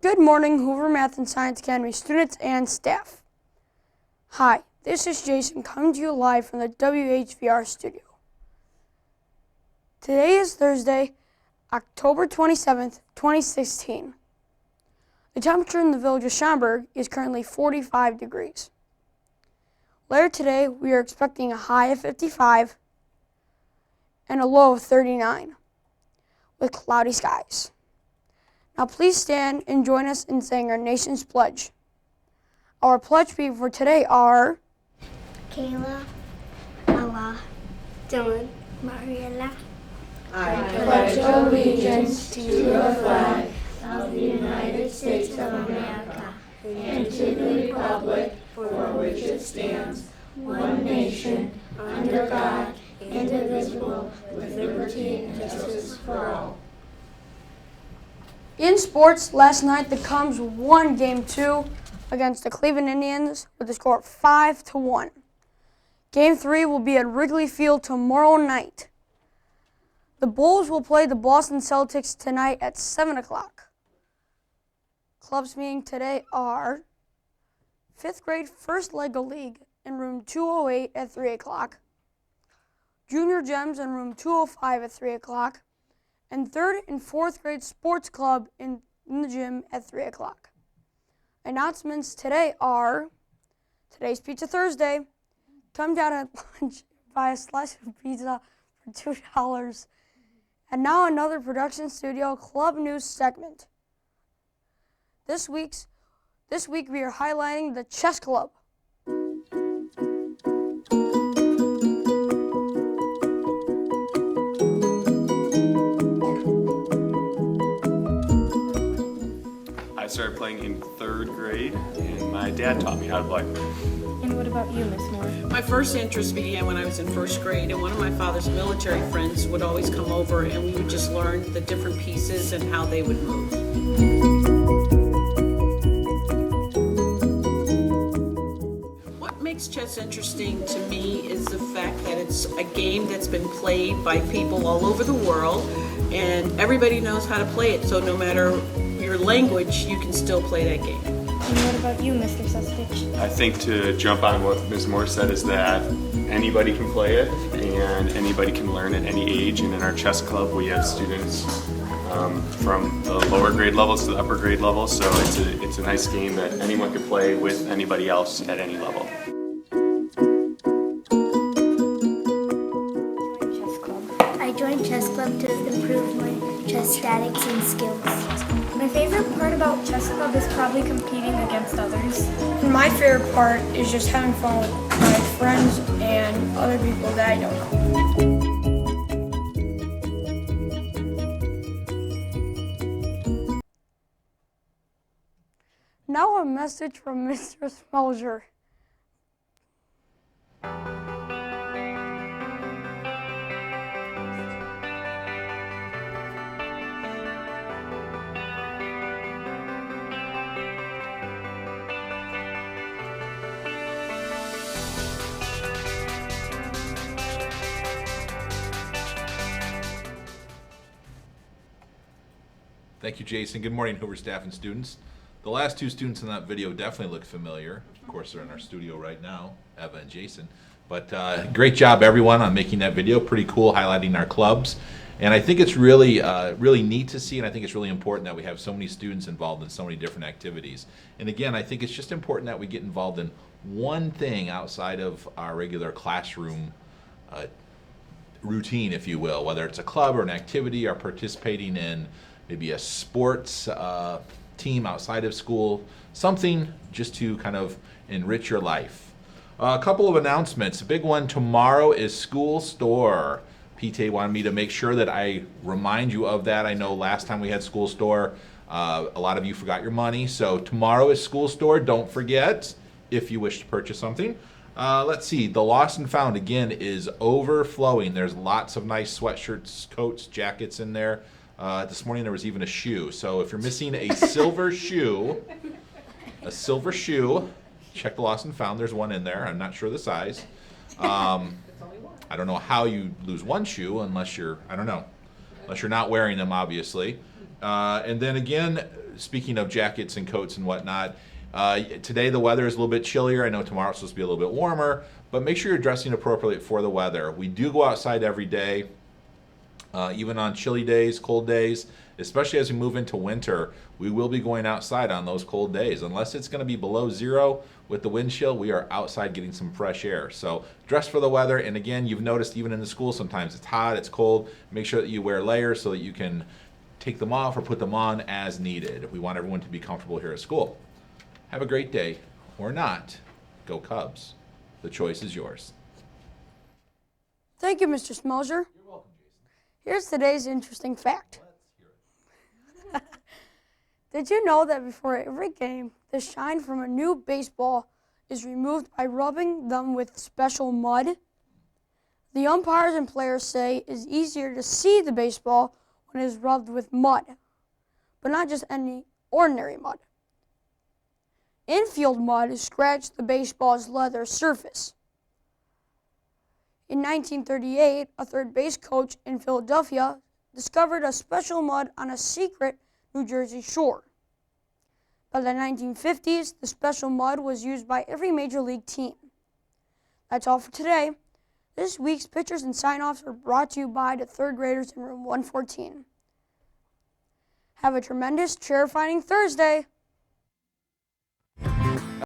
Good morning, Hoover Math and Science Academy students and staff. Hi, this is Jason coming to you live from the WHVR studio. Today is Thursday, October 27th, 2016. The temperature in the village of Schaumburg is currently 45 degrees. Later today, we are expecting a high of 55 and a low of 39 with cloudy skies. Now please stand and join us in saying our nation's pledge. Our pledge people for today are Kayla, Ella, Dylan, Mariella. I pledge allegiance to the flag of the United States of America and to the republic for which it stands, one nation, under God, indivisible, with liberty and justice for all. in sports. Last night, the Cubs won Game 2 against the Cleveland Indians with a score of 5-1. Game 3 will be at Wrigley Field tomorrow night. The Bulls will play the Boston Celtics tonight at 7 o'clock. Clubs meeting today are 5th grade First Lego League in room 208 at 3 o'clock, Junior Gems in room 205 at 3 o'clock, and 3rd and 4th grade Sports Club in the gym at 3 o'clock. Announcements today are, today's Pizza Thursday. Come down at lunch, buy a slice of pizza for $2. And now another production studio club news segment. This week we are highlighting the chess club. I started playing in 3rd grade, and my dad taught me how to play. And what about you, Miss Moore? My first interest began when I was in 1st grade, and one of my father's military friends would always come over, and we would just learn the different pieces and how they would move. What makes chess interesting to me is the fact that it's a game that's been played by people all over the world, and everybody knows how to play it, so no matter your language, you can still play that game. And what about you, Mr. Sustich? I think to jump on what Ms. Moore said is that anybody can play it and anybody can learn at any age. And in our chess club, we have students from the lower grade levels to the upper grade levels. So it's a nice game that anyone can play with anybody else at any level. I joined chess club to improve my chess statics and skills. My favorite part about chess club is probably competing against others. And my favorite part is just having fun with my friends and other people that I don't know. Now a message from Mr. Smelger. Thank you, Jason. Good morning, Hoover staff and students. The last two students in that video definitely look familiar. Of course, they're in our studio right now, Eva and Jason. But great job, everyone, on making that video. Pretty cool, highlighting our clubs. And I think it's really, really neat to see, and I think it's really important that we have so many students involved in so many different activities. And again, I think it's just important that we get involved in one thing outside of our regular classroom routine, if you will, whether it's a club or an activity or participating in maybe a sports team outside of school, something just to kind of enrich your life. A couple of announcements. A big one tomorrow is school store. PTA wanted me to make sure that I remind you of that. I know last time we had school store, a lot of you forgot your money. So tomorrow is school store. Don't forget if you wish to purchase something. Let's see. The Lost and Found, again, is overflowing. There's lots of nice sweatshirts, coats, jackets in there. This morning there was even a shoe. So if you're missing a silver shoe, check the Lost and Found. There's one in there. I'm not sure the size. I don't know how you lose one shoe unless you're, I don't know. unless you're not wearing them, obviously. And then again, speaking of jackets and coats and whatnot, today the weather is a little bit chillier. I know tomorrow's supposed to be a little bit warmer, but make sure you're dressing appropriately for the weather. We do go outside every day, even on chilly days, cold days, especially as we move into winter. We will be going outside on those cold days. Unless it's going to be below zero with the wind chill, we are outside getting some fresh air. So dress for the weather. And again, you've noticed even in the school sometimes it's hot, it's cold. Make sure that you wear layers so that you can take them off or put them on as needed. We want everyone to be comfortable here at school. Have a great day, or not. Go Cubs. The choice is yours. Thank you, Mr. Smelser. You're welcome, Jason. Here's today's interesting fact. Let's hear it. Did you know that before every game, the shine from a new baseball is removed by rubbing them with special mud? The umpires and players say it is easier to see the baseball when it is rubbed with mud, but not just any ordinary mud. Infield mud scratched the baseball's leather surface. In 1938, a third base coach in Philadelphia discovered a special mud on a secret New Jersey shore. By the 1950s, the special mud was used by every major league team. That's all for today. This week's pictures and sign-offs are brought to you by the third graders in room 114. Have a tremendous chair-finding Thursday.